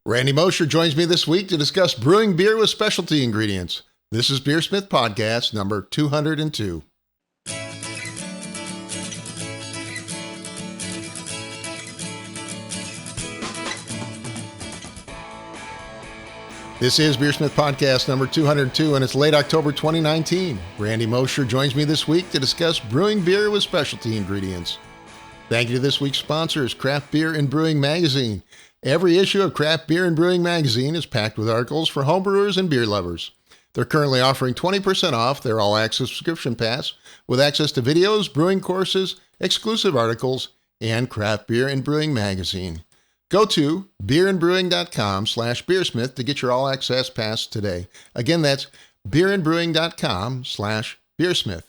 Randy Mosher joins me this week to discuss brewing beer with specialty ingredients. This is BeerSmith Podcast number 202. This is BeerSmith Podcast number 202, and it's late October 2019. Randy Mosher joins me this week to discuss brewing beer with specialty ingredients. Thank you to this week's sponsors, Craft Beer and Brewing Magazine. Every issue of Craft Beer and Brewing Magazine is packed with articles for homebrewers and beer lovers. They're currently offering 20% off their all-access subscription pass with access to videos, brewing courses, exclusive articles, and Craft Beer and Brewing Magazine. Go to beerandbrewing.com/beersmith to get your all-access pass today. Again, that's beerandbrewing.com/beersmith.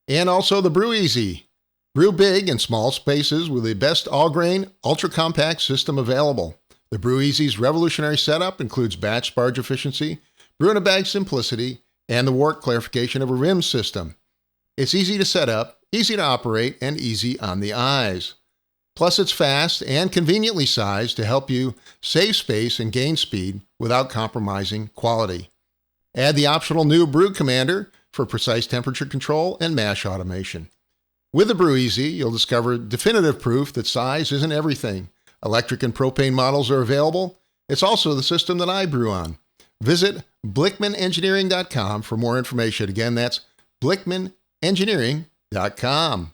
And also the Brew Easy. Brew big in small spaces with the best all-grain, ultra-compact system available. The Brew Easy's revolutionary setup includes batch sparge efficiency, brew-in-a-bag simplicity, and the wort clarification of a rim system. It's easy to set up, easy to operate, and easy on the eyes. Plus, it's fast and conveniently sized to help you save space and gain speed without compromising quality. Add the optional new Brew Commander for precise temperature control and mash automation. With the Brew Easy, you'll discover definitive proof that size isn't everything. Electric and propane models are available. It's also the system that I brew on. Visit blickmanengineering.com for more information. Again, that's blickmanengineering.com.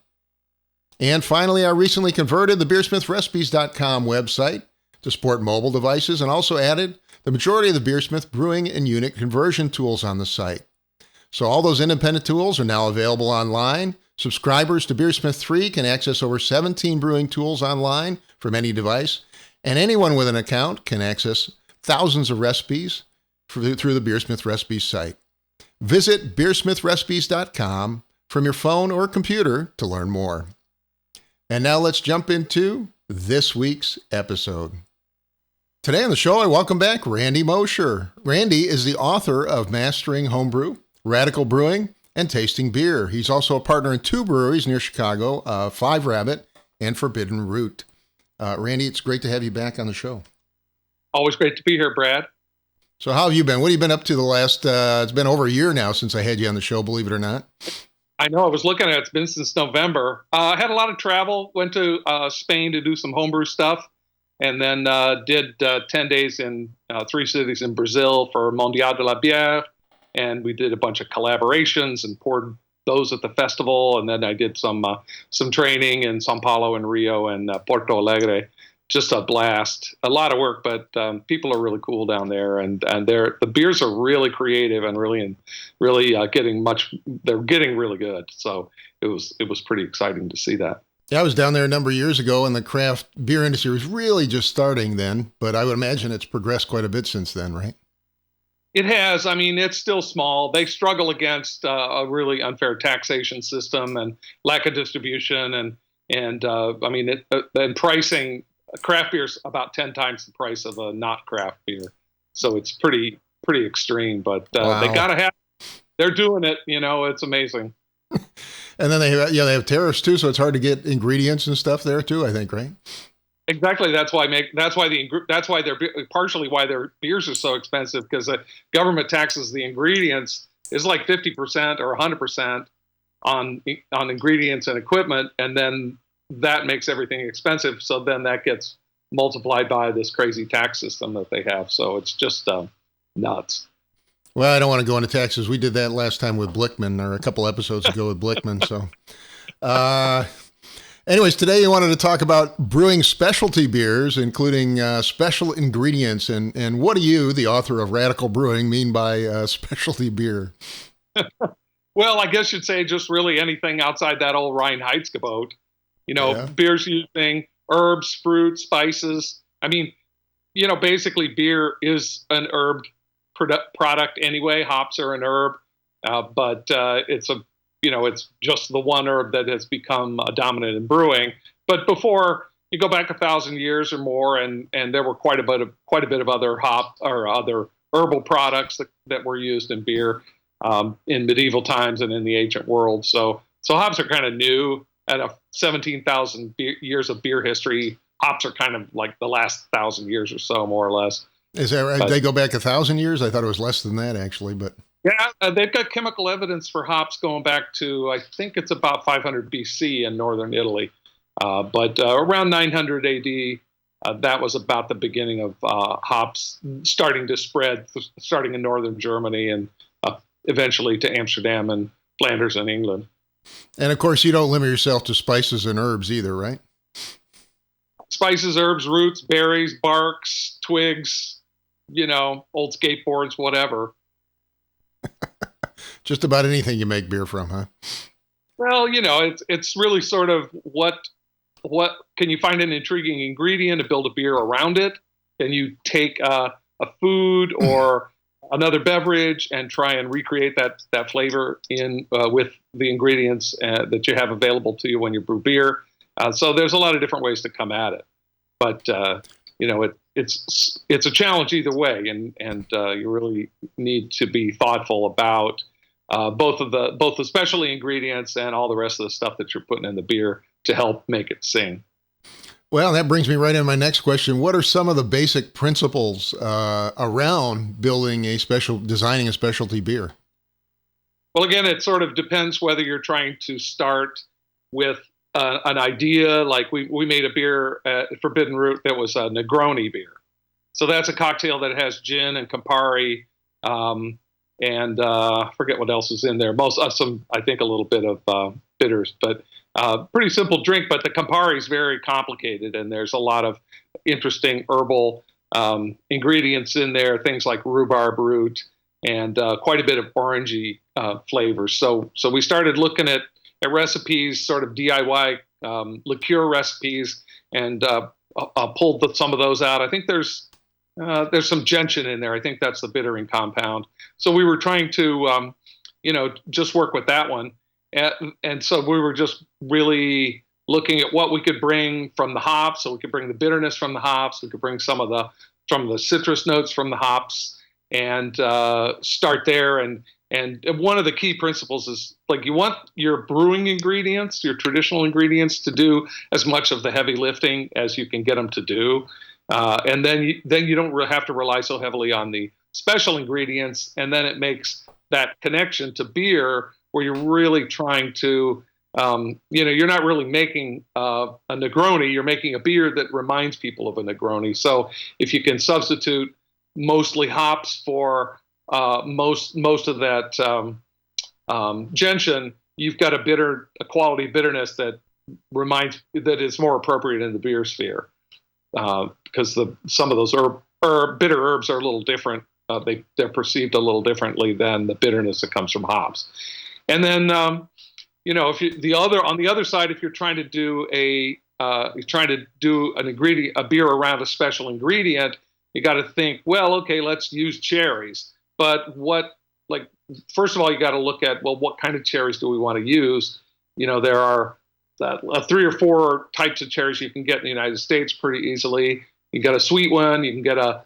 And finally, I recently converted the BeerSmithRecipes.com website to support mobile devices and also added the majority of the BeerSmith brewing and unit conversion tools on the site. So all those independent tools are now available online. Subscribers to BeerSmith 3 can access over 17 brewing tools online from any device, and anyone with an account can access thousands of recipes through the BeerSmith Recipes site. Visit BeerSmithRecipes.com from your phone or computer to learn more. And now let's jump into this week's episode. Today on the show, I welcome back Randy Mosher. Randy is the author of Mastering Homebrew, Radical Brewing, and Tasting Beer. He's also a partner in two breweries near Chicago, Five Rabbit and Forbidden Root. Randy, it's great to have you back on the show. Always great to be here, Brad. So how have you been? What have you been up to the last, it's been over a year now since I had you on the show, believe it or not. I know, I was looking at it. It's been since November. I had a lot of travel, went to Spain to do some homebrew stuff, and then did 10 days in 3 cities in Brazil for Mondial de la Bière, and we did a bunch of collaborations and poured those at the festival, and then I did some training in Sao Paulo and Rio and Porto Alegre. Just a blast. A lot of work, but people are really cool down there, and the beers are really creative and really they're getting really good. So it was pretty exciting to see that. Yeah, I was down there a number of years ago, and the craft beer industry was really just starting then, but I would imagine it's progressed quite a bit since then, right? It has. I mean, it's still small. They struggle against a really unfair taxation system and lack of distribution, and pricing. Craft beer is about 10 times the price of a not craft beer, so it's pretty extreme. But wow. They gotta have. They're doing it. It's amazing. And then they have tariffs too, so it's hard to get ingredients and stuff there too, I think, right? Exactly. That's why partially why their beers are so expensive, because the government taxes the ingredients is like 50% or 100% on ingredients and equipment, and then that makes everything expensive. So then that gets multiplied by this crazy tax system that they have. So it's just nuts. Well, I don't want to go into taxes. We did that last time with Blickman, or a couple episodes ago with Blickman. So, anyways, today you wanted to talk about brewing specialty beers, including special ingredients. And what do you, the author of Radical Brewing, mean by specialty beer? Well, I guess you'd say just really anything outside that old Reinheitsgebot. Beers using herbs, fruit, spices. I mean, basically beer is an herb product anyway. Hops are an herb, but it's just the one herb that has become dominant in brewing. But before, you go back 1,000 years or more, and there were quite a bit of other hop or other herbal products that were used in beer in medieval times and in the ancient world. So hops are kind of new. At 17,000 years of beer history, hops are kind of like the last 1,000 years or so, more or less. Is that right? They go back 1,000 years? I thought it was less than that, actually, but. Yeah, they've got chemical evidence for hops going back to, I think it's about 500 BC in northern Italy. But around 900 AD, that was about the beginning of hops starting to spread, starting in northern Germany and eventually to Amsterdam and Flanders and England. And of course, you don't limit yourself to spices and herbs either, right? Spices, herbs, roots, berries, barks, twigs, old skateboards, whatever. Just about anything you make beer from, huh? Well, it's really sort of what can you find an intriguing ingredient to build a beer around it? Can you take a food or another beverage and try and recreate that flavor in with the ingredients that you have available to you when you brew beer? So there's a lot of different ways to come at it, but it's a challenge either way, and you really need to be thoughtful about both the specialty ingredients and all the rest of the stuff that you're putting in the beer to help make it sing. Well, that brings me right into my next question. What are some of the basic principles around designing a specialty beer? Well, again, it sort of depends whether you're trying to start with an idea. Like we made a beer at Forbidden Root that was a Negroni beer. So that's a cocktail that has gin and Campari, and I forget what else is in there. I think a little bit of bitters, but pretty simple drink. But the Campari is very complicated, and there's a lot of interesting herbal ingredients in there, things like rhubarb root and quite a bit of orangey flavors. So we started looking at recipes, sort of DIY liqueur recipes, and pulled some of those out. I think there's some gentian in there. I think that's the bittering compound. So we were trying to, just work with that one. And so we were just really looking at what we could bring from the hops. So we could bring the bitterness from the hops. We could bring some of the citrus notes from the hops and start there. And one of the key principles is, like, you want your brewing ingredients, your traditional ingredients, to do as much of the heavy lifting as you can get them to do. And then you don't have to rely so heavily on the special ingredients. And then it makes that connection to beer where you're really trying to, you're not really making a Negroni, you're making a beer that reminds people of a Negroni. So if you can substitute mostly hops for most of that gentian, you've got a quality bitterness that is more appropriate in the beer sphere. Because some of those bitter herbs are a little different. They're perceived a little differently than the bitterness that comes from hops. And then, on the other side, if you're trying to do a beer around a special ingredient, you got to think, well, okay, let's use cherries. But first of all, you got to look at, well, what kind of cherries do we want to use? There are 3 or 4 types of cherries you can get in the United States pretty easily. You get a sweet one. You can get a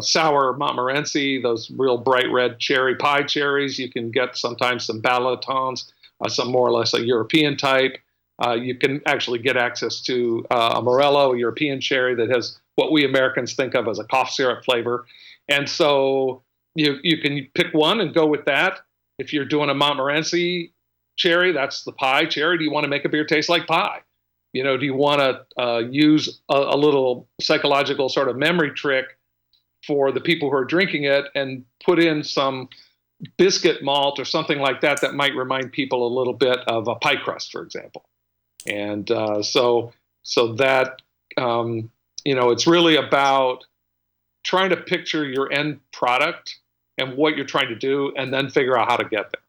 sour Montmorency, those real bright red cherry pie cherries. You can get sometimes some Ballotons, some more or less a European type. You can actually get access to a Morello, a European cherry that has what we Americans think of as a cough syrup flavor. And so you can pick one and go with that. If you're doing a Montmorency cherry, that's the pie cherry. Do you want to make a beer taste like pie? Do you want to use a little psychological sort of memory trick for the people who are drinking it and put in some biscuit malt or something like that might remind people a little bit of a pie crust, for example? And so that, it's really about trying to picture your end product and what you're trying to do, and then figure out how to get there.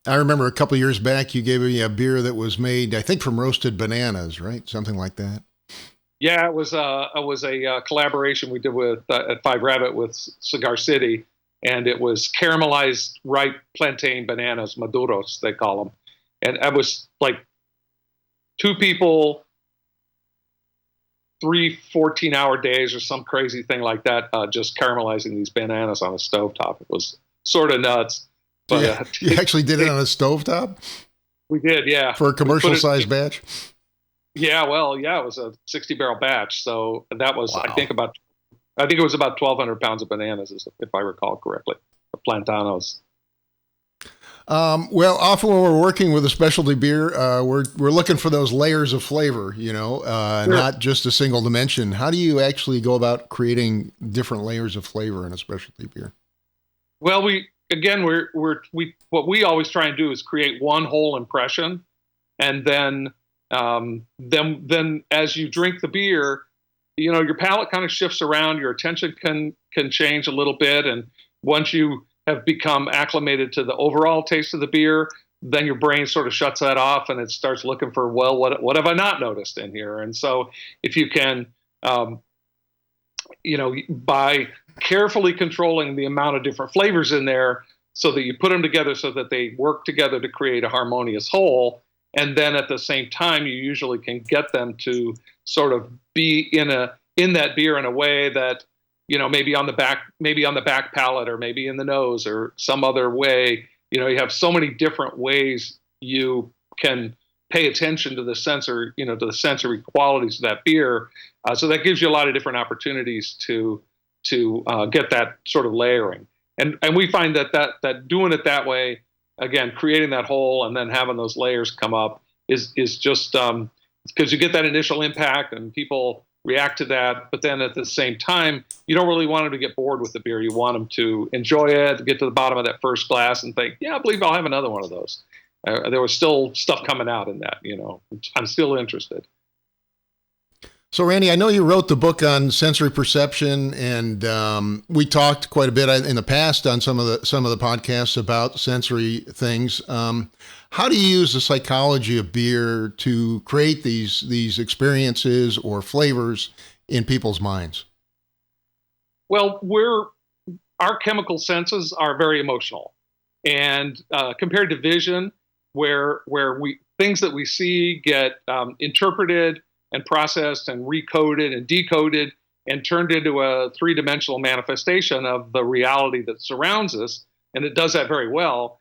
I remember a couple of years back, you gave me a beer that was made, I think, from roasted bananas, right? Something like that. Yeah, it was a collaboration we did with at Five Rabbit with Cigar City, and it was caramelized ripe plantain bananas, maduros they call them, and I was like 2 people, 3 14-hour days or some crazy thing like that, just caramelizing these bananas on a stovetop. It was sort of nuts. But, you actually did it on a stovetop? We did, yeah. For a commercial-sized batch? Yeah, well, yeah, it was a 60 barrel batch. So that was, Wow. I think it was about 1,200 pounds of bananas, if I recall correctly, the plantanos. Well, often when we're working with a specialty beer, we're looking for those layers of flavor, Sure. not just a single dimension. How do you actually go about creating different layers of flavor in a specialty beer? Well, again, what we always try and do is create one whole impression, and then as you drink the beer, your palate kind of shifts around, your attention can change a little bit, and once you have become acclimated to the overall taste of the beer, then your brain sort of shuts that off and it starts looking for, well, what have I not noticed in here? And so if you can, um, by carefully controlling the amount of different flavors in there so that you put them together so that they work together to create a harmonious whole, and then at the same time you usually can get them to sort of be in that beer in a way that, maybe on the back palate, or maybe in the nose, or some other way. You have so many different ways you can pay attention to the sensory qualities of that beer. So that gives you a lot of different opportunities to get that sort of layering. And we find that doing it that way, again, creating that whole and then having those layers come up is just because you get that initial impact and people react to that. But then at the same time, you don't really want them to get bored with the beer. You want them to enjoy it, get to the bottom of that first glass and think, yeah, I believe I'll have another one of those. There was still stuff coming out in that, I'm still interested. So, Randy, I know you wrote the book on sensory perception, and we talked quite a bit in the past on some of the podcasts about sensory things. How do you use the psychology of beer to create these experiences or flavors in people's minds? Well, our chemical senses are very emotional, and compared to vision, where we things that we see get interpreted and processed and recoded and decoded and turned into a three-dimensional manifestation of the reality that surrounds us, and it does that very well.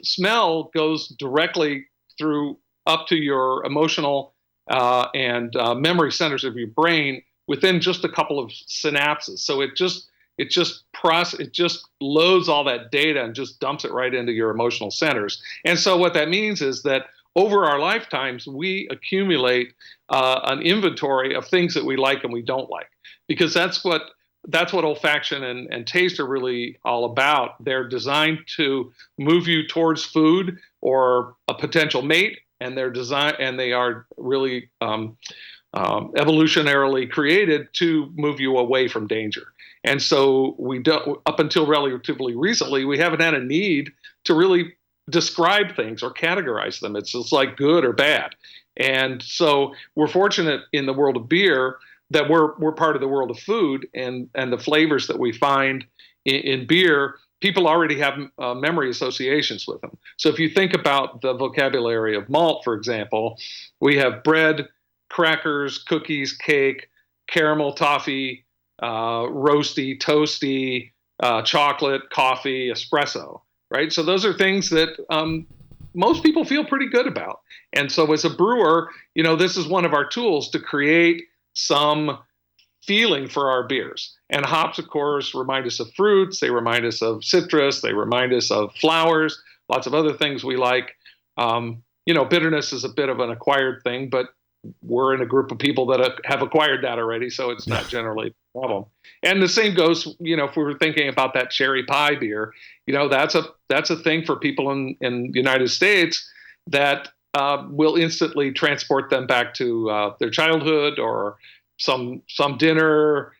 Smell goes directly through up to your emotional and memory centers of your brain within just a couple of synapses. So it just loads all that data and just dumps it right into your emotional centers. And so what that means is that over our lifetimes, we accumulate an inventory of things that we like and we don't like, because that's what olfaction and taste are really all about. They're designed to move you towards food or a potential mate, and they are really evolutionarily created to move you away from danger. And so we don't, up until relatively recently, we haven't had a need to really describe things or categorize them. It's just like good or bad. And so we're fortunate in the world of beer that we're part of the world of food, and the flavors that we find in beer, people already have memory associations with them. So if you think about the vocabulary of malt, for example, we have bread, crackers, cookies, cake, caramel, toffee, roasty, toasty, chocolate, coffee, espresso, right? So those are things that most people feel pretty good about. And so as a brewer, this is one of our tools to create some feeling for our beers. And hops, of course, remind us of fruits. They remind us of citrus. They remind us of flowers, lots of other things we like. Bitterness is a bit of an acquired thing, but we're in a group of people that have acquired that already, so it's not generally a problem. And the same goes, if we were thinking about that cherry pie beer, that's a thing for people in the United States that will instantly transport them back to their childhood or some dinner.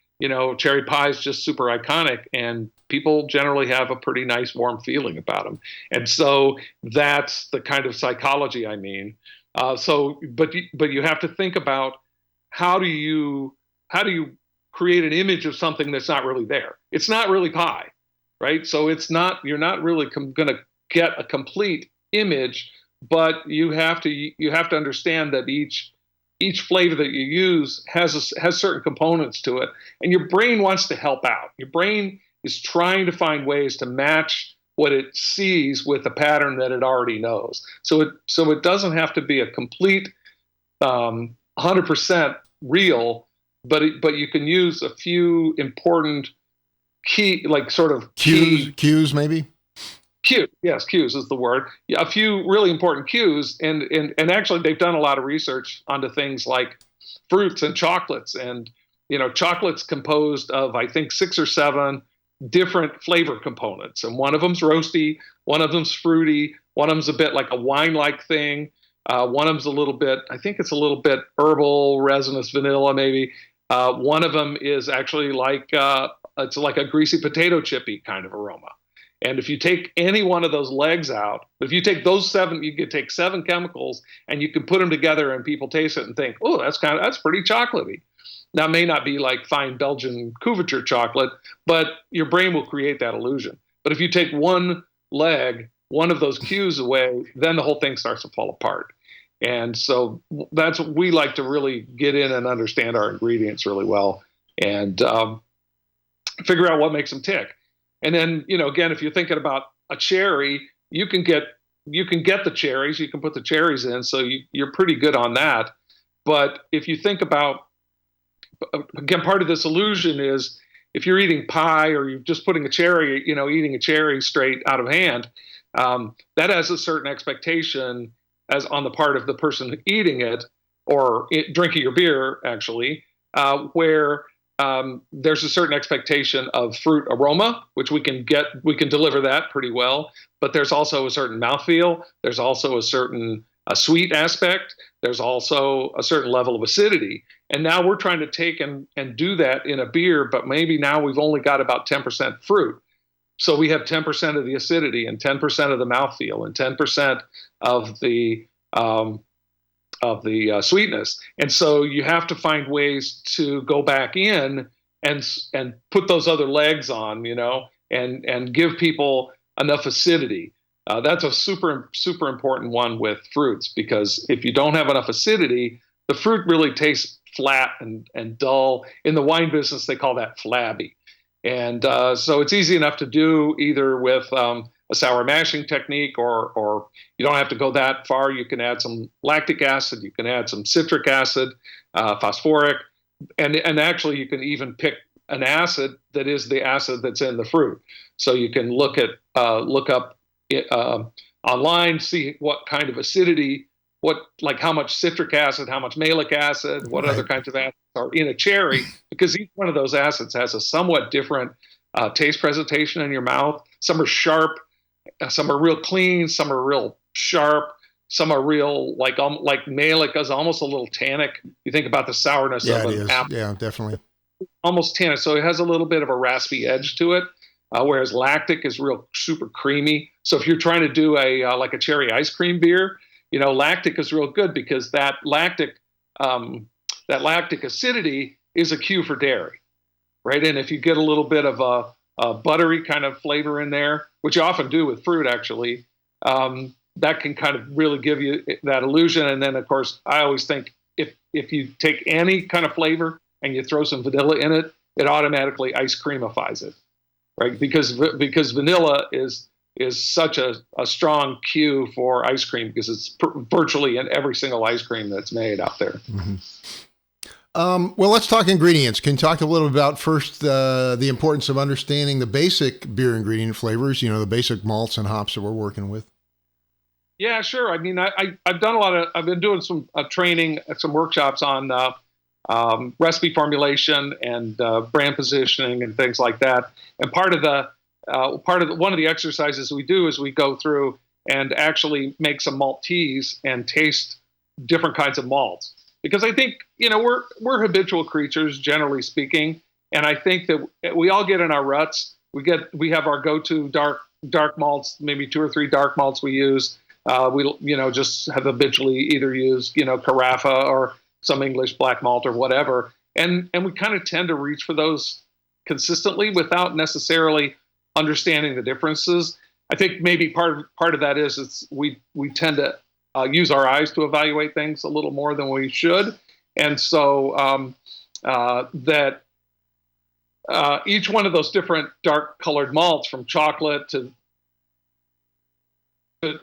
Cherry pie is just super iconic, and people generally have a pretty nice warm feeling about them. And so that's the kind of psychology I mean. But you have to think about how do you create an image of something that's not really there. It's not really pie, right? So you're not really going to get a complete image, but you have to understand that each flavor that you use has certain components to it, and your brain wants to help out. Your brain is trying to find ways to match what it sees with a pattern that it already knows. So it doesn't have to be a complete 100% real, but you can use a few important key, like sort of cues maybe. Cues is the word. A few really important cues, and actually they've done a lot of research onto things like fruits and chocolates, and chocolate's composed of, I think, 6 or 7 different flavor components, and one of them's roasty, one of them's fruity, one of them's a bit like a wine-like thing, one of them's a little bit, I think it's a little bit herbal, resinous, vanilla maybe. One of them is actually like it's like a greasy potato chippy kind of aroma. And if you take any one of those legs out, if you take those 7, you could take 7 chemicals and you can put them together and people taste it and think, oh, that's pretty chocolatey. Now, it may not be like fine Belgian couverture chocolate, but your brain will create that illusion. But if you take one leg, one of those cues away, then the whole thing starts to fall apart. And so that's what we like to really get in and understand our ingredients really well and figure out what makes them tick. And then, again, if you're thinking about a cherry, you can get the cherries, you can put the cherries in, so you're pretty good on that. But if you think about, again, part of this illusion is if you're eating pie or you're just putting a cherry, eating a cherry straight out of hand, that has a certain expectation as on the part of the person eating it or drinking your beer, actually, where there's a certain expectation of fruit aroma, which we can deliver that pretty well. But there's also a certain mouthfeel. There's also a certain sweet aspect. There's also a certain level of acidity. And now we're trying to take and do that in a beer, but maybe now we've only got about 10% fruit. So we have 10% of the acidity and 10% of the mouthfeel and 10% of the sweetness. And so you have to find ways to go back in and put those other legs on, and give people enough acidity. That's a super, super important one with fruits, because if you don't have enough acidity, the fruit really tastes flat and dull. In the wine business, they call that flabby. And so it's easy enough to do either with a sour mashing technique, or you don't have to go that far. You can add some lactic acid, you can add some citric acid, phosphoric, and actually you can even pick an acid that is the acid that's in the fruit. So you can look up online, see what kind of acidity, how much citric acid, how much malic acid, what other kinds of acids are in a cherry, because each one of those acids has a somewhat different taste presentation in your mouth. Some are sharp, some are real clean, some are real sharp, some are real like malic is almost a little tannic. You think about the sourness of an apple. Yeah, definitely. Almost tannic, so it has a little bit of a raspy edge to it. Whereas lactic is real super creamy. So if you're trying to do like a cherry ice cream beer, lactic is real good, because that lactic acidity is a cue for dairy, right? And if you get a little bit of a buttery kind of flavor in there, which you often do with fruit, actually, that can kind of really give you that illusion. And then, of course, I always think if you take any kind of flavor and you throw some vanilla in it, it automatically ice creamifies it, right? Because vanilla is such a strong cue for ice cream, because it's virtually in every single ice cream that's made out there. Mm-hmm. Well, let's talk ingredients. Can you talk a little about first the importance of understanding the basic beer ingredient flavors, the basic malts and hops that we're working with? Yeah, sure. I mean, I've done I've been doing some training, some workshops on recipe formulation and brand positioning and things like that. And one of the exercises we do is we go through and actually make some malt teas and taste different kinds of malts, because I think we're habitual creatures, generally speaking, and I think that we all get in our ruts. We have our go-to dark malts, maybe 2 or 3 dark malts we use. We just have habitually either used Carafa or some English black malt or whatever, and we kind of tend to reach for those consistently without necessarily understanding the differences. I think maybe part of that is we tend to use our eyes to evaluate things a little more than we should, and so that each one of those different dark colored malts, from chocolate to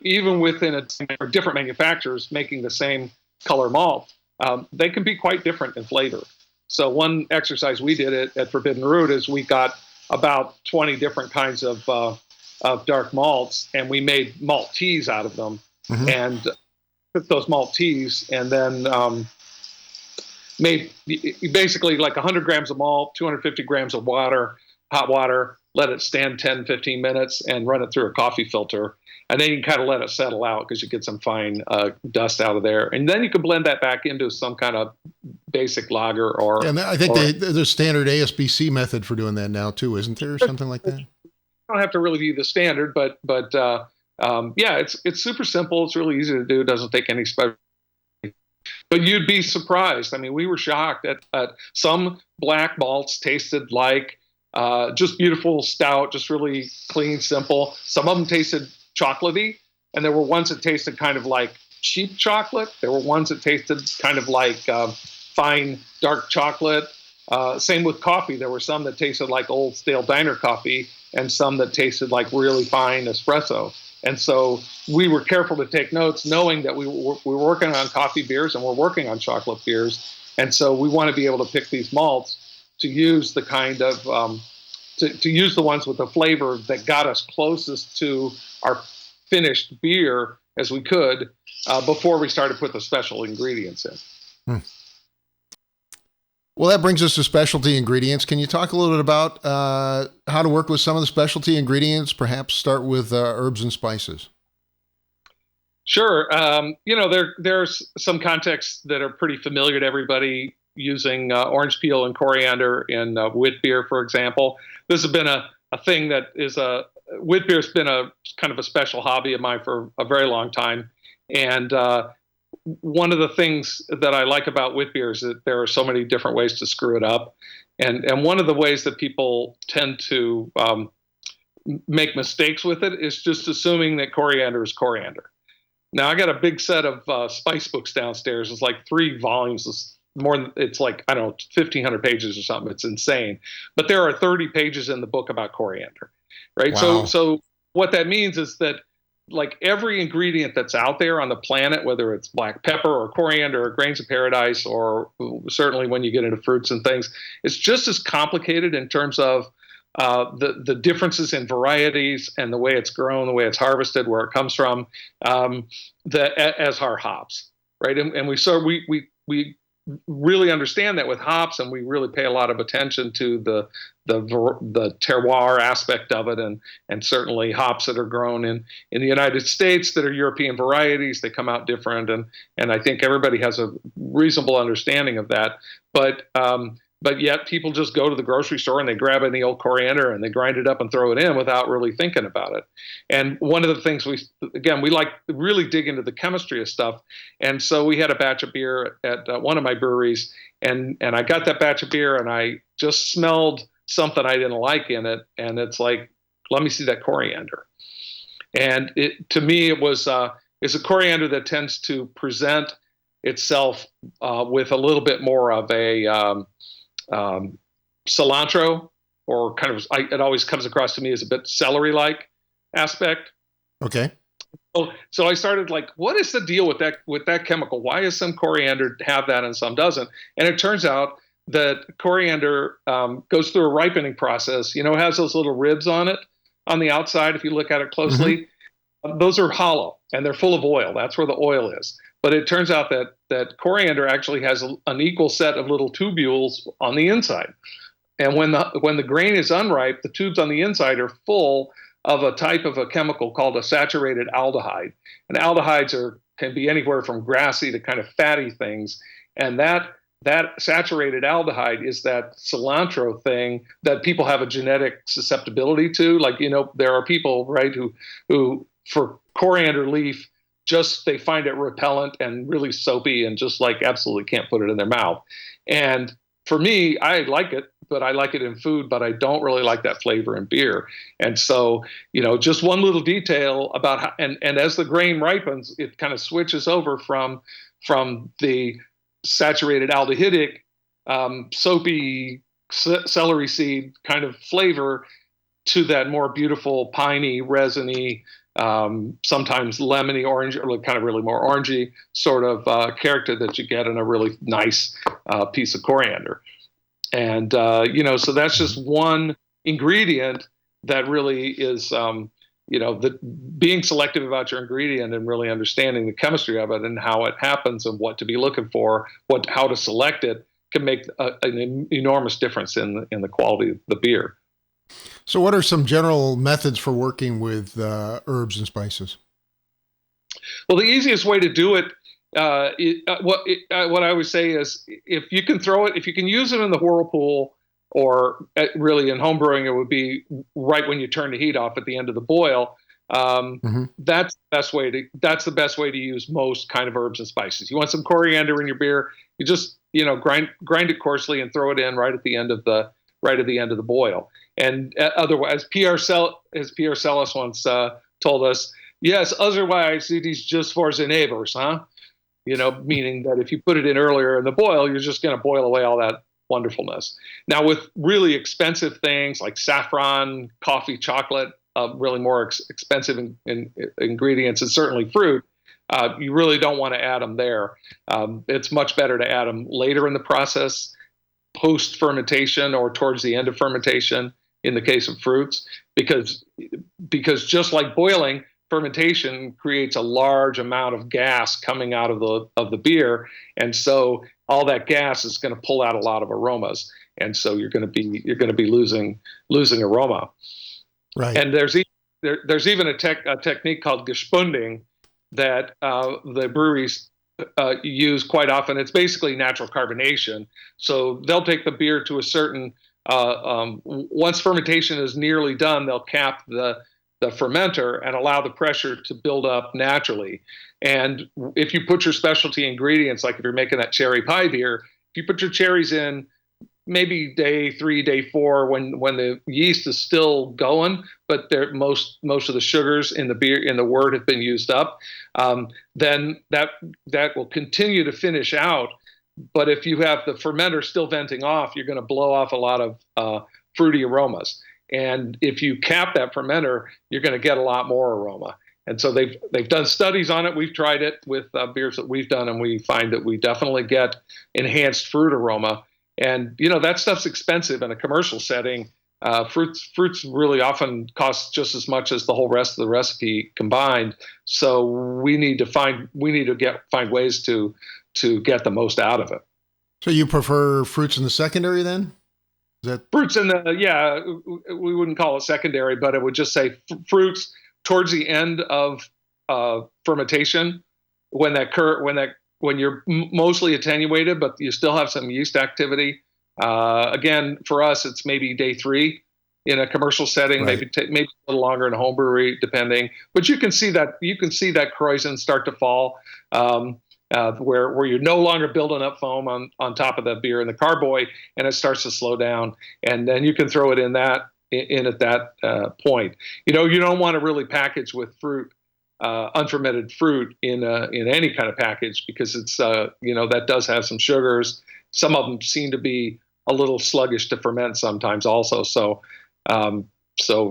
even within different manufacturers making the same color malt, they can be quite different in flavor. So one exercise we did at Forbidden Root is we got about 20 different kinds of dark malts, and we made malt teas out of them, and took those malt teas and then made basically like 100 grams of malt, 250 grams of water, hot water, let it stand 10, 15 minutes and run it through a coffee filter. And then you can kind of let it settle out because you get some fine dust out of there. And then you can blend that back into some kind of basic lager or... And I think there's standard ASBC method for doing that now too, isn't there? Or something like that? You don't have to really be the standard, but yeah, it's super simple. It's really easy to do. It doesn't take any special... But you'd be surprised. I mean, we were shocked at some black malts tasted like just beautiful stout, just really clean, simple. Some of them tasted chocolatey, and there were ones that tasted kind of like cheap chocolate. There were ones that tasted kind of like fine dark chocolate. Same with coffee. There were some that tasted like old stale diner coffee, and some that tasted like really fine espresso. And so we were careful to take notes, knowing that we were working on coffee beers and we're working on chocolate beers. And so we want to be able to pick these malts to use the kind of to use the ones with the flavor that got us closest to our finished beer as we could before we started to put the special ingredients in. Well, that brings us to specialty ingredients. Can you talk a little bit about how to work with some of the specialty ingredients? Perhaps start with herbs and spices. Sure. There's some contexts that are pretty familiar to everybody, using orange peel and coriander in wit beer, for example. This has been a thing that is wit beer's been a kind of a special hobby of mine for a very long time. And one of the things that I like about wit beer is that there are so many different ways to screw it up. And one of the ways that people tend to make mistakes with it is just assuming that coriander is coriander. Now, I got a big set of spice books downstairs. It's like 3 volumes. It's like, I don't know, 1,500 pages or something. It's insane. But there are 30 pages in the book about coriander, right? Wow. So what that means is that like every ingredient that's out there on the planet, whether it's black pepper or coriander or grains of paradise, or certainly when you get into fruits and things, it's just as complicated in terms of the differences in varieties and the way it's grown, the way it's harvested, where it comes from, as our hops, right? And we really understand that with hops, and we really pay a lot of attention to the terroir aspect of it, and certainly hops that are grown in the United States that are European varieties, they come out different, and I think everybody has a reasonable understanding of that. But yet people just go to the grocery store and they grab any old coriander and they grind it up and throw it in without really thinking about it. And one of the things we like to really dig into the chemistry of stuff. And so we had a batch of beer at one of my breweries, and I got that batch of beer and I just smelled something I didn't like in it. And it's like, let me see that coriander. And to me, it's a coriander that tends to present itself with a little bit more of a cilantro, or kind of, it always comes across to me as a bit celery-like aspect. Okay. So I started like, what is the deal with that chemical? Why does some coriander have that and some doesn't? And it turns out that coriander goes through a ripening process. It has those little ribs on it on the outside. If you look at it closely, those are hollow and they're full of oil. That's where the oil is. But it turns out that coriander actually has an equal set of little tubules on the inside. And when the grain is unripe, the tubes on the inside are full of a type of a chemical called a saturated aldehyde. And aldehydes can be anywhere from grassy to kind of fatty things. And that saturated aldehyde is that cilantro thing that people have a genetic susceptibility to. Like, there are people, right, who for coriander leaf, they find it repellent and really soapy and just like absolutely can't put it in their mouth. And for me, I like it, but I like it in food, but I don't really like that flavor in beer. And so, just one little detail about how, and as the grain ripens, it kind of switches over from the saturated aldehydic, soapy celery seed kind of flavor to that more beautiful, piney, resiny, sometimes lemony, orange, or kind of really more orangey sort of character that you get in a really nice piece of coriander. And, so that's just one ingredient that really is, being selective about your ingredient and really understanding the chemistry of it and how it happens and what to be looking for, how to select it can make an enormous difference in the quality of the beer. So what are some general methods for working with herbs and spices? Well, the easiest way to do it, what I would say is if you can use it in the whirlpool, or really in home brewing, it would be right when you turn the heat off at the end of the boil. That's the best way to use most kind of herbs and spices. You want some coriander in your beer, you just grind it coarsely and throw it in right at the end of the boil. And otherwise, Pierre Celis once told us, yes, otherwise it is just for the neighbors, huh? Meaning that if you put it in earlier in the boil, you're just going to boil away all that wonderfulness. Now, with really expensive things like saffron, coffee, chocolate, really more expensive ingredients, and certainly fruit, you really don't want to add them there. It's much better to add them later in the process, post fermentation or towards the end of fermentation in the case of fruits, because just like boiling, fermentation creates a large amount of gas coming out of the beer, and so all that gas is going to pull out a lot of aromas, and so you're going to be losing aroma. Right. And there's even a technique called gespunding that the breweries use quite often. It's basically natural carbonation. So they'll take the beer to a certain once fermentation is nearly done, they'll cap the fermenter and allow the pressure to build up naturally. And if you put your specialty ingredients, like if you're making that cherry pie beer, if you put your cherries in maybe day 3, day 4, when the yeast is still going, but most of the sugars in the beer, in the wort, have been used up, then that will continue to finish out. But if you have the fermenter still venting off, you're going to blow off a lot of fruity aromas. And if you cap that fermenter, you're going to get a lot more aroma. And so they've done studies on it. We've tried it with beers that we've done, and we find that we definitely get enhanced fruit aroma. And that stuff's expensive in a commercial setting. Fruits really often cost just as much as the whole rest of the recipe combined. So we need to find ways to get the most out of it. So you prefer fruits in the secondary then? Fruits in we wouldn't call it secondary, but it would just say fruits towards the end of fermentation, when you're mostly attenuated, but you still have some yeast activity. Again, for us, it's maybe day 3 in a commercial setting, right. maybe a little longer in a home brewery, depending. But you can see that krausen start to fall, where you're no longer building up foam on top of the beer in the carboy, and it starts to slow down, and then you can throw it in at that point. You don't want to really package with fruit, unfermented fruit in any kind of package, because it's that does have some sugars. Some of them seem to be a little sluggish to ferment sometimes also. So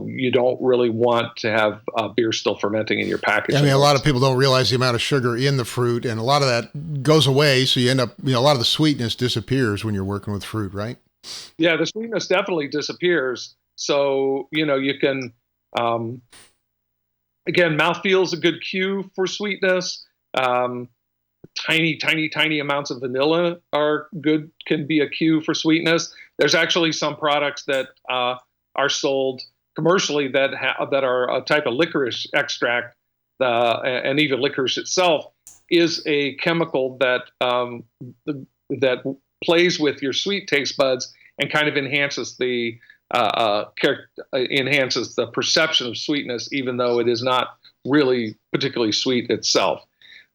you don't really want to have beer still fermenting in your package. I mean, a lot of people don't realize the amount of sugar in the fruit, and a lot of that goes away. So you end up, a lot of the sweetness disappears when you're working with fruit, right? Yeah, the sweetness definitely disappears. So, you can, again, mouthfeel is a good cue for sweetness. Tiny amounts of vanilla can be a cue for sweetness. There's actually some products that are sold commercially that are a type of licorice extract, and even licorice itself is a chemical that plays with your sweet taste buds and kind of enhances the perception of sweetness, even though it is not really particularly sweet itself.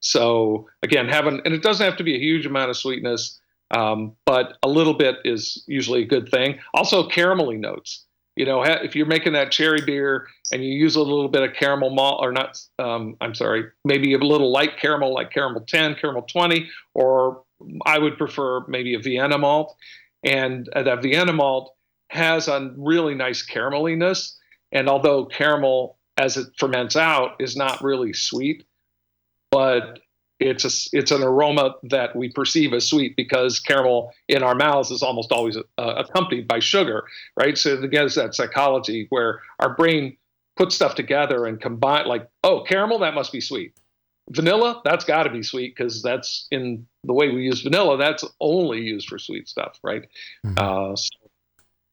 So again, and it doesn't have to be a huge amount of sweetness, but a little bit is usually a good thing. Also, caramelly notes. If you're making that cherry beer and you use a little bit of caramel malt, or not, maybe a little light caramel, like caramel 10, caramel 20, or I would prefer maybe a Vienna malt. And that Vienna malt has a really nice carameliness. And although caramel, as it ferments out, is not really sweet, but it's an aroma that we perceive as sweet because caramel in our mouths is almost always accompanied by sugar, right? So it gives that psychology where our brain puts stuff together and combine, like, oh, caramel, that must be sweet. Vanilla, that's got to be sweet because that's in the way we use vanilla. That's only used for sweet stuff, right?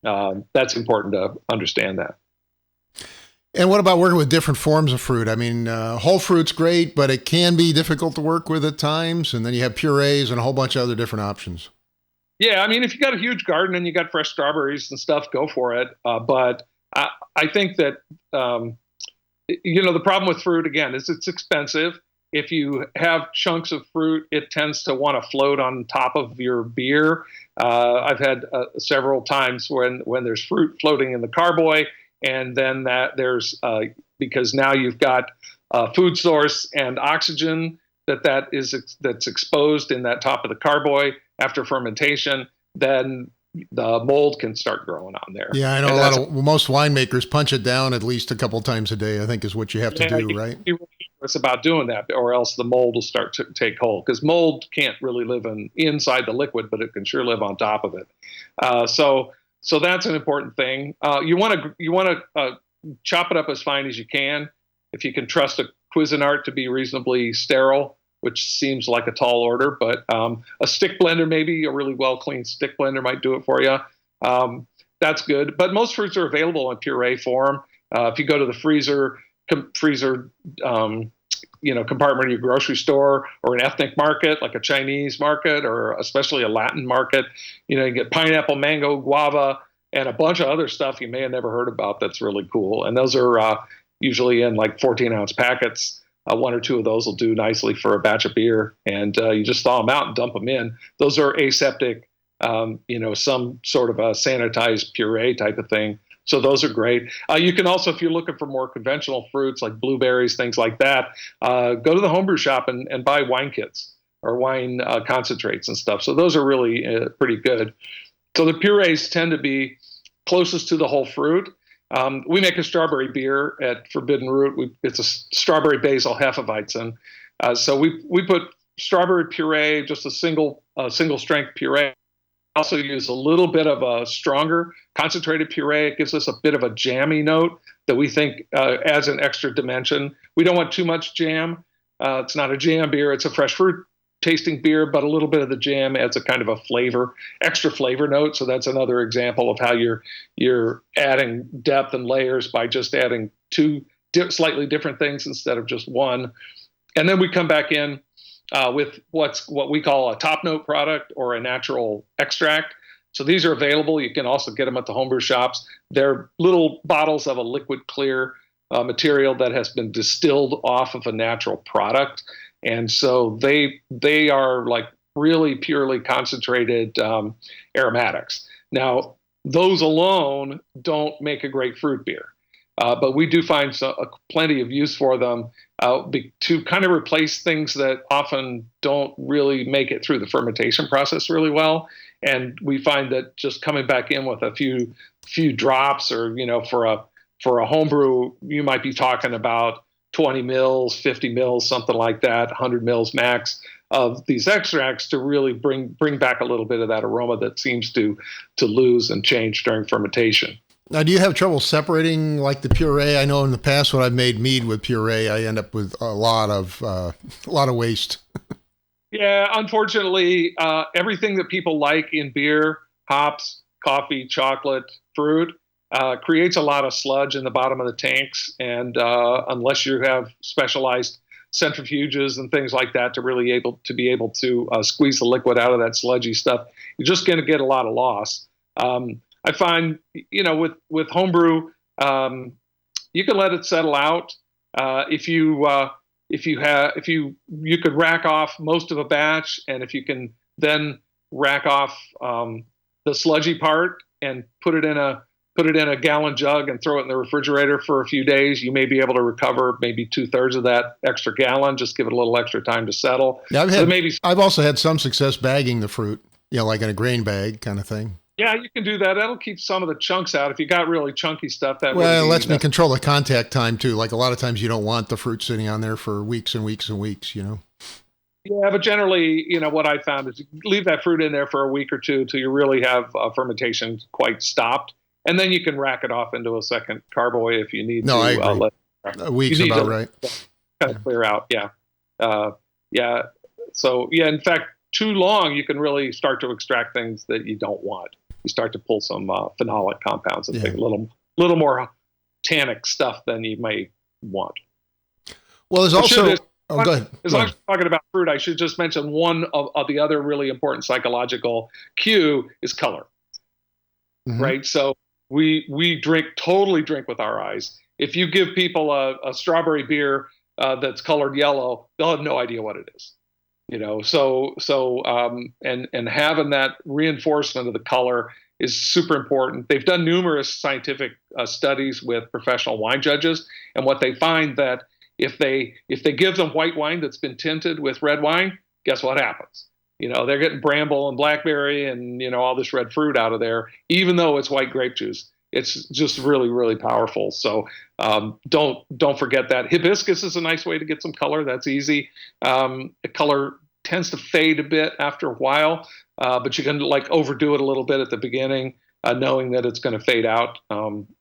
That's important to understand that. And what about working with different forms of fruit? I mean, whole fruit's great, but it can be difficult to work with at times. And then you have purees and a whole bunch of other different options. Yeah, I mean, if you got a huge garden and you got fresh strawberries and stuff, go for it. But I think that, the problem with fruit, again, is it's expensive. If you have chunks of fruit, it tends to want to float on top of your beer. I've had several times when there's fruit floating in the carboy, and then that there's because now you've got food source and oxygen that's exposed in that top of the carboy after fermentation, then the mold can start growing on there. Yeah, I know most winemakers punch it down at least a couple times a day, I think is what you have to do, right? It's about doing that, or else the mold will start to take hold, because mold can't really live inside the liquid, but it can sure live on top of it. So that's an important thing. You want to chop it up as fine as you can. If you can trust a Cuisinart to be reasonably sterile, which seems like a tall order, but a stick blender, maybe a really well-cleaned stick blender might do it for you. That's good. But most fruits are available in puree form. If you go to the freezer compartment of your grocery store, or an ethnic market like a Chinese market, or especially a Latin market, you get pineapple, mango, guava, and a bunch of other stuff you may have never heard about that's really cool. And those are usually in like 14-ounce packets. One or two of those will do nicely for a batch of beer, and you just thaw them out and dump them in. Those are aseptic, some sort of a sanitized puree type of thing. So those are great. You can also, if you're looking for more conventional fruits like blueberries, things like that, go to the homebrew shop and buy wine kits or wine concentrates and stuff. So those are really pretty good. So the purees tend to be closest to the whole fruit. We make a strawberry beer at Forbidden Root. It's a strawberry basil Hefeweizen. So we put strawberry puree, just a single strength puree. Also use a little bit of a stronger concentrated puree. It gives us a bit of a jammy note that we think adds an extra dimension. We don't want too much jam. It's not a jam beer. It's a fresh fruit tasting beer, but a little bit of the jam adds a kind of a extra flavor note. So that's another example of how you're adding depth and layers by just adding two slightly different things instead of just one. And then we come back in with what we call a top note product or a natural extract. So these are available. You can also get them at the homebrew shops. They're little bottles of a liquid clear material that has been distilled off of a natural product. And so they are like really purely concentrated aromatics. Now, those alone don't make a great fruit beer. But we do find plenty of use for them to kind of replace things that often don't really make it through the fermentation process really well. And we find that just coming back in with a few drops, or for a homebrew, you might be talking about 20 mils, 50 mils, something like that, 100 mils max of these extracts to really bring back a little bit of that aroma that seems to lose and change during fermentation. Now, do you have trouble separating like the puree? I know in the past when I've made mead with puree, I end up with a lot of waste. Yeah, unfortunately, everything that people like in beer, hops, coffee, chocolate, fruit, creates a lot of sludge in the bottom of the tanks. And unless you have specialized centrifuges and things like that to really be able to squeeze the liquid out of that sludgy stuff, you're just going to get a lot of loss. I find, with homebrew, you can let it settle out. If you could rack off most of a batch, and if you can then rack off the sludgy part and put it in a gallon jug and throw it in the refrigerator for a few days, you may be able to recover maybe 2/3 of that extra gallon. Just give it a little extra time to settle. Yeah, I've also had some success bagging the fruit, like in a grain bag kind of thing. Yeah, you can do that. That'll keep some of the chunks out. If you got really chunky stuff, that Well, it would lets me control the contact time too. Like a lot of times you don't want the fruit sitting on there for weeks and weeks and weeks, you know? Yeah, but generally, what I found is leave that fruit in there for a week or two till you really have fermentation quite stopped. And then you can rack it off into a second carboy if you need to. No, I agree. A week's about right. Kind of clear out, yeah. Yeah. So, yeah, in fact, too long, you can really start to extract things that you don't want. You start to pull some phenolic compounds and things, a little more tannic stuff than you may want. Well, there's also... Oh, go ahead. As long as we're talking about fruit, I should just mention one of the other really important psychological cue is color, right? So we totally drink with our eyes. If you give people a strawberry beer that's colored yellow, they'll have no idea what it is, and having that reinforcement of the color is super important. They've done numerous scientific studies with professional wine judges, and what they find that if they give them white wine that's been tinted with red wine, guess what happens? They're getting bramble and blackberry and all this red fruit out of there, even though it's white grape juice. It's just really, really powerful. So don't forget that. Hibiscus is a nice way to get some color. That's easy. The color tends to fade a bit after a while, but you can overdo it a little bit at the beginning, knowing that it's going to fade out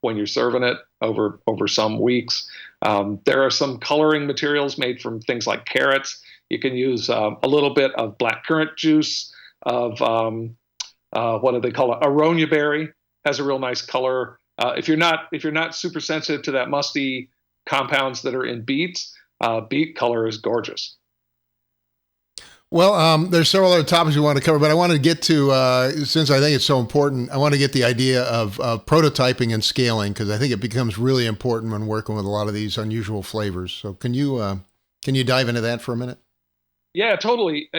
when you're serving it over some weeks. There are some coloring materials made from things like carrots. You can use a little bit of blackcurrant juice, of what do they call it? Aronia berry has a real nice color. If you're not super sensitive to that musty compounds that are in beets, beet color is gorgeous. Well, there's several other topics we want to cover, but I want to get to, since I think it's so important, I want to get the idea of prototyping and scaling, because I think it becomes really important when working with a lot of these unusual flavors. So can you dive into that for a minute? Yeah, totally.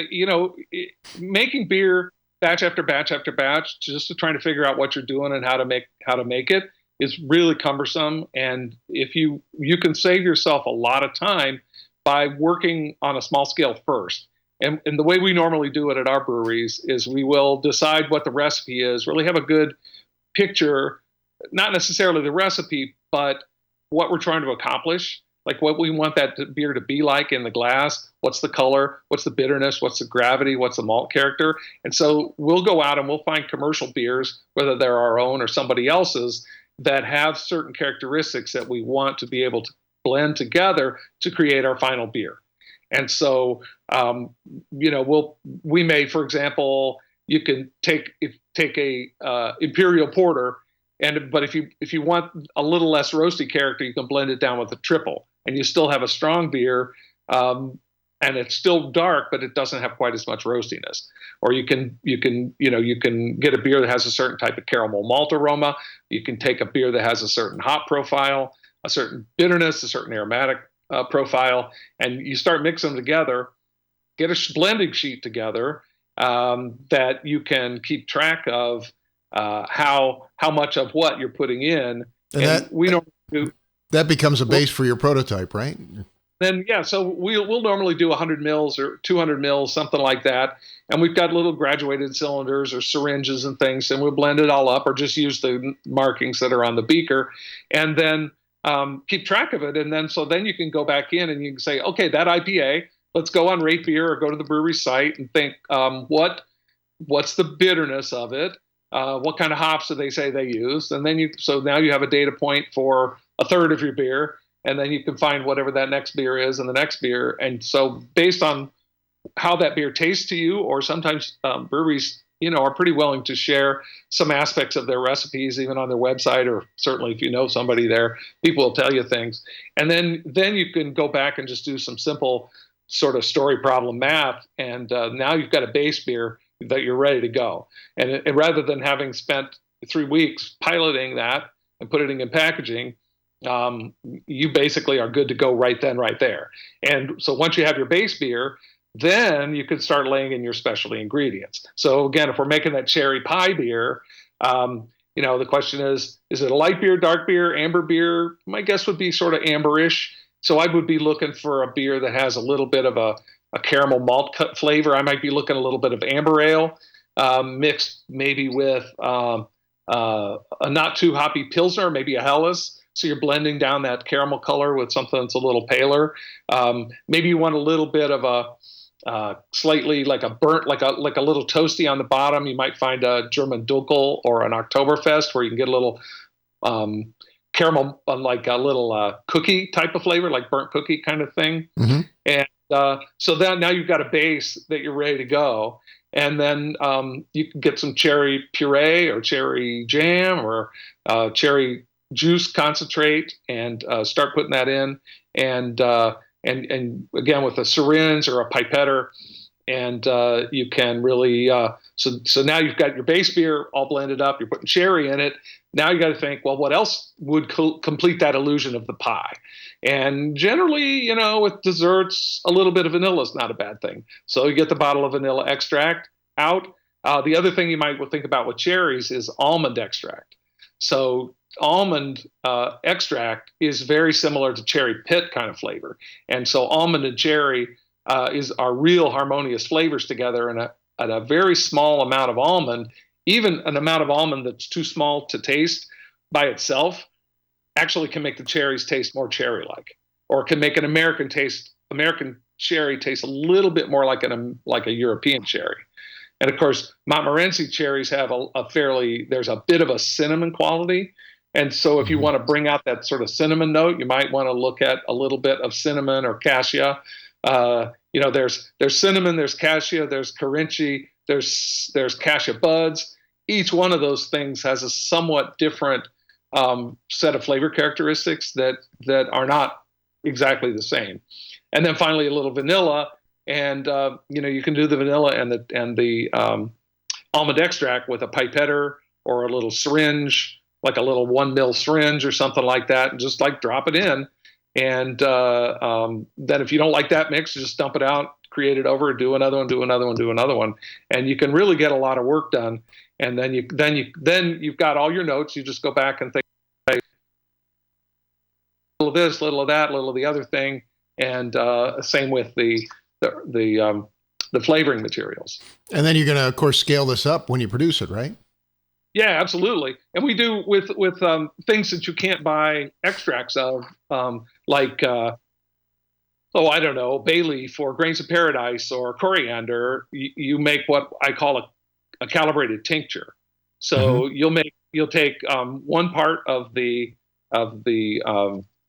Making beer batch after batch after batch, just to trying to figure out what you're doing and how to make it is really cumbersome. And if you can save yourself a lot of time by working on a small scale first. And the way we normally do it at our breweries is we will decide what the recipe is, really have a good picture, not necessarily the recipe, but what we're trying to accomplish, like what we want that beer to be like in the glass, what's the color, what's the bitterness, what's the gravity, what's the malt character. And so we'll go out and we'll find commercial beers, whether they're our own or somebody else's, that have certain characteristics that we want to be able to blend together to create our final beer. And so, we may, for example, you can take a imperial porter, but if you want a little less roasty character, you can blend it down with a triple, and you still have a strong beer, and it's still dark, but it doesn't have quite as much roastiness. Or you can get a beer that has a certain type of caramel malt aroma. You can take a beer that has a certain hop profile, a certain bitterness, a certain aromatic profile, and you start mixing them together, get a blending sheet together that you can keep track of how much of what you're putting in. And that becomes a base for your prototype, right? Then, yeah, so we'll normally do 100 mils or 200 mils, something like that. And we've got little graduated cylinders or syringes and things, and we'll blend it all up or just use the markings that are on the beaker. And then keep track of it. And then you can go back in and you can say, okay, that IPA, let's go on Rate Beer or go to the brewery site and think, what's the bitterness of it? What kind of hops do they say they use? And then now you have a data point for a third of your beer, and then you can find whatever that next beer is and the next beer. And so based on how that beer tastes to you, or sometimes breweries are pretty willing to share some aspects of their recipes, even on their website, or certainly if you know somebody there, people will tell you things. And then you can go back and just do some simple sort of story problem math. And now you've got a base beer that you're ready to go. And rather than having spent 3 weeks piloting that and putting it in packaging, you basically are good to go right then, right there. And so once you have your base beer, then you can start laying in your specialty ingredients. So again, if we're making that cherry pie beer, the question is it a light beer, dark beer, amber beer? My guess would be sort of amberish. So I would be looking for a beer that has a little bit of a caramel malt flavor. I might be looking a little bit of amber ale. mixed maybe with a not too hoppy Pilsner, maybe a Helles. So you're blending down that caramel color with something that's a little paler. Maybe you want a little bit of a slightly like a burnt, like a little toasty on the bottom. You might find a German Dunkel or an Oktoberfest where you can get a little caramel, like a little cookie type of flavor, like burnt cookie kind of thing. Mm-hmm. And so then now you've got a base that you're ready to go. And then you can get some cherry puree or cherry jam or cherry juice concentrate and start putting that in. And again, with a syringe or a pipetter, and you can really so now you've got your base beer all blended up. You're putting cherry in it. Now you got to think, well, what else would complete that illusion of the pie? And generally, with desserts, a little bit of vanilla is not a bad thing. So you get the bottle of vanilla extract out. The other thing you might think about with cherries is almond extract. So almond extract is very similar to cherry pit kind of flavor. And so almond and cherry are real harmonious flavors together. And at a very small amount of almond, even an amount of almond that's too small to taste by itself, actually can make the cherries taste more cherry-like, or can make an American cherry taste a little bit more like a European cherry. And of course, Montmorency cherries have there's a bit of a cinnamon quality. And so if you want to bring out that sort of cinnamon note, you might want to look at a little bit of cinnamon or cassia. There's cinnamon, there's cassia, there's Carinci, there's cassia buds. Each one of those things has a somewhat different set of flavor characteristics that are not exactly the same. And then finally, a little vanilla, and you can do the vanilla and the almond extract with a pipetter or a little syringe, like a little 1 ml syringe or something like that, and just like drop it in. And then if you don't like that mix, just dump it out, create it over, do another one, do another one, do another one, and you can really get a lot of work done. And then you've got all your notes. You just go back and think, hey, little of this, little of that, little of the other thing, and same with the flavoring materials. And then you're going to, of course, scale this up when you produce it, right? Yeah, absolutely. And we do with things that you can't buy extracts of, like I don't know, bay leaf or grains of paradise or coriander. You make what I call a calibrated tincture. So you'll take 1 part of the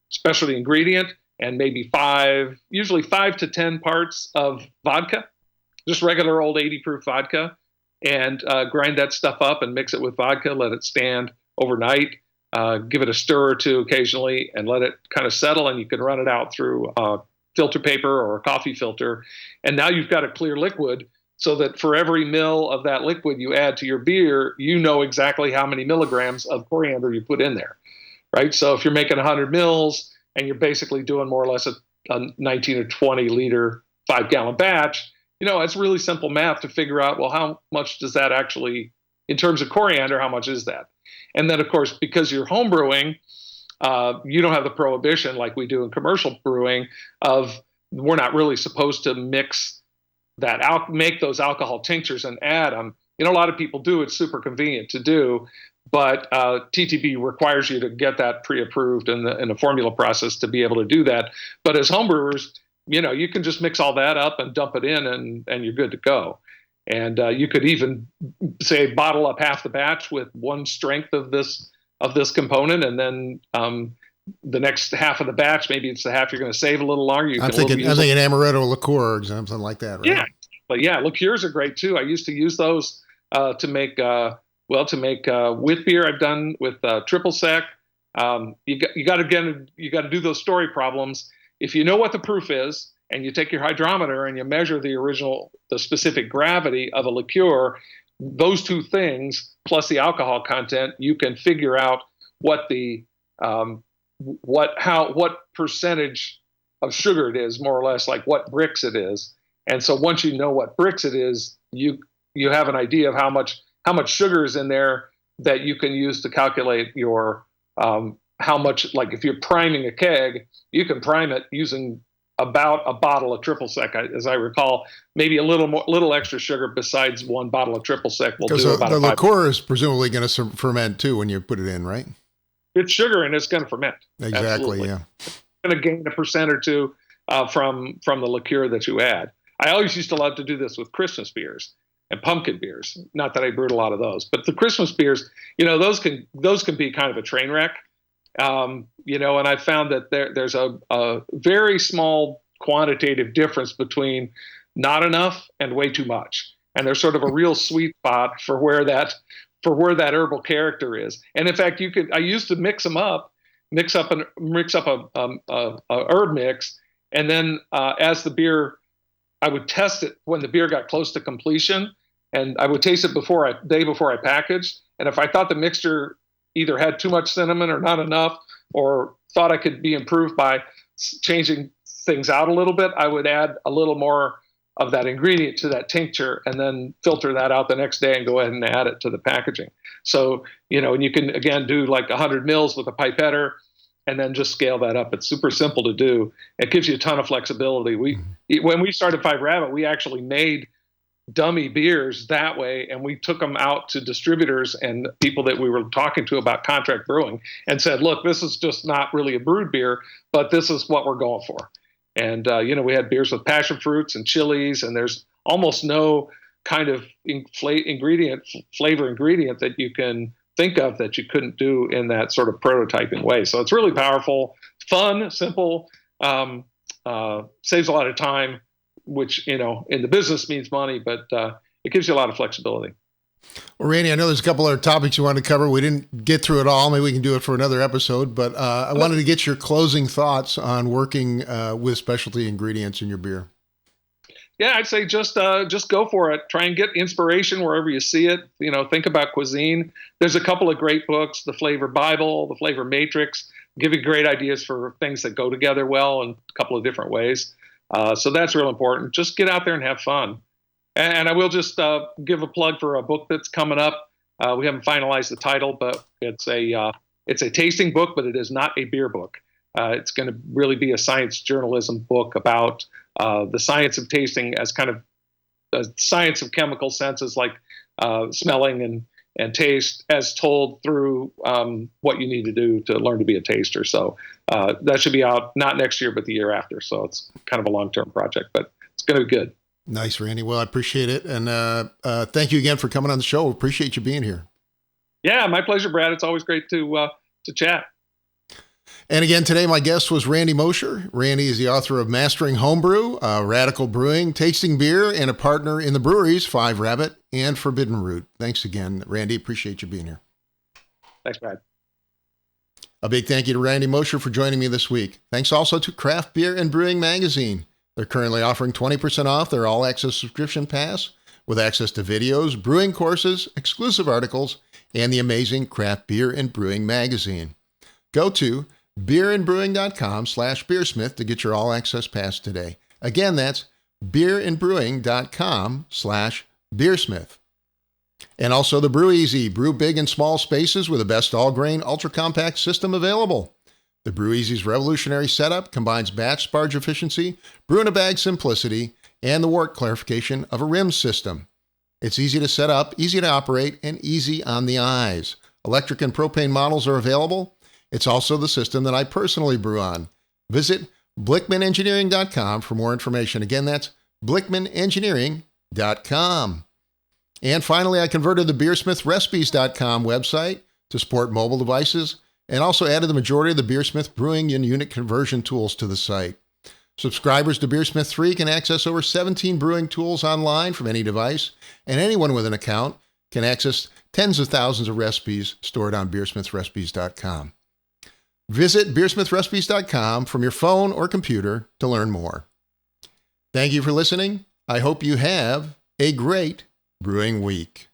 specialty ingredient and maybe usually 5 to 10 parts of vodka, just regular old 80 proof vodka, and grind that stuff up and mix it with vodka, let it stand overnight, give it a stir or two occasionally, and let it kind of settle, and you can run it out through filter paper or a coffee filter. And now you've got a clear liquid, so that for every mill of that liquid you add to your beer, you know exactly how many milligrams of coriander you put in there, right? So if you're making 100 mils and you're basically doing more or less a 19 or 20 liter 5-gallon batch, it's really simple math to figure out, well, how much does that actually, in terms of coriander, how much is that? And then, of course, because you're home brewing, you don't have the prohibition like we do in commercial brewing of we're not really supposed to mix make those alcohol tinctures and add them. A lot of people do. It's super convenient to do, but TTB requires you to get that pre-approved in the formula process to be able to do that. But as homebrewers, you can just mix all that up and dump it in, and you're good to go. And you could even say bottle up half the batch with 1 strength of this component, and then the next half of the batch, maybe it's the half you're going to save a little longer. I'm thinking amaretto liqueur or something like that, right? Yeah, but yeah, liqueurs are great too. I used to use those to make with beer. I've done with triple sec. You got to do those story problems. If you know what the proof is, and you take your hydrometer and you measure the specific gravity of a liqueur, those 2 things plus the alcohol content, you can figure out what the what percentage of sugar it is, more or less, like what bricks it is. And so once you know what bricks it is, you have an idea of how much sugar is in there that you can use to calculate your how much, like if you're priming a keg, you can prime it using about a bottle of triple sec, as I recall. Maybe a little extra sugar besides one bottle of triple sec will do because about the liqueur is presumably going to ferment too when you put it in, right? It's sugar and it's going to ferment. Exactly. Absolutely. Yeah. It's going to gain 1% or 2% from the liqueur that you add. I always used to love to do this with Christmas beers and pumpkin beers. Not that I brewed a lot of those, but the Christmas beers, those can be kind of a train wreck. And I found that there's a very small quantitative difference between not enough and way too much. And there's sort of a real sweet spot for where that herbal character is. And in fact, I used to mix up a herb mix. And then as the beer, I would test it when the beer got close to completion, and I would taste it day before I packaged. And if I thought the mixture either had too much cinnamon or not enough, or thought I could be improved by changing things out a little bit, I would add a little more of that ingredient to that tincture and then filter that out the next day and go ahead and add it to the packaging. So, and you can, again, do like 100 mils with a pipetter and then just scale that up. It's super simple to do. It gives you a ton of flexibility. When we started Five Rabbit, we actually made dummy beers that way, and we took them out to distributors and people that we were talking to about contract brewing and said, look, this is just not really a brewed beer, but this is what we're going for. And we had beers with passion fruits and chilies, and there's almost no kind of flavor ingredient that you can think of that you couldn't do in that sort of prototyping way. So it's really powerful, fun, simple, saves a lot of time, which, in the business means money, but it gives you a lot of flexibility. Well, Randy, I know there's a couple other topics you wanted to cover. We didn't get through it all. Maybe we can do it for another episode, but I wanted to get your closing thoughts on working with specialty ingredients in your beer. Yeah, I'd say just go for it. Try and get inspiration wherever you see it. Think about cuisine. There's a couple of great books, The Flavor Bible, The Flavor Matrix, give you great ideas for things that go together well in a couple of different ways. So that's real important. Just get out there and have fun. And I will just give a plug for a book that's coming up. We haven't finalized the title, but it's a tasting book, but it is not a beer book. It's going to really be a science journalism book about the science of tasting as kind of the science of chemical senses like smelling and taste as told through what you need to do to learn to be a taster. So that should be out not next year, but the year after. So it's kind of a long-term project, but it's going to be good. Nice, Randy. Well, I appreciate it. And thank you again for coming on the show. Appreciate you being here. Yeah, my pleasure, Brad. It's always great to chat. And again, today my guest was Randy Mosher. Randy is the author of Mastering Homebrew, Radical Brewing, Tasting Beer, and a partner in the breweries Five Rabbit and Forbidden Root. Thanks again, Randy. Appreciate you being here. Thanks, Brad. A big thank you to Randy Mosher for joining me this week. Thanks also to Craft Beer and Brewing Magazine. They're currently offering 20% off their all-access subscription pass with access to videos, brewing courses, exclusive articles, and the amazing Craft Beer and Brewing Magazine. Go to beerandbrewing.com/BeerSmith to get your all-access pass today. Again, that's beerandbrewing.com/BeerSmith. And also the Brew Easy. Brew big in small spaces with the best all-grain, ultra-compact system available. The Brew Easy's revolutionary setup combines batch sparge efficiency, brew-in-a-bag simplicity, and the wort clarification of a rim system. It's easy to set up, easy to operate, and easy on the eyes. Electric and propane models are available. It's also the system that I personally brew on. Visit blickmanengineering.com for more information. Again, that's blickmanengineering.com. And finally, I converted the BeerSmithRecipes.com website to support mobile devices and also added the majority of the BeerSmith brewing and unit conversion tools to the site. Subscribers to BeerSmith 3 can access over 17 brewing tools online from any device, and anyone with an account can access tens of thousands of recipes stored on BeerSmithRecipes.com. Visit BeerSmithRecipes.com from your phone or computer to learn more. Thank you for listening. I hope you have a great brewing week.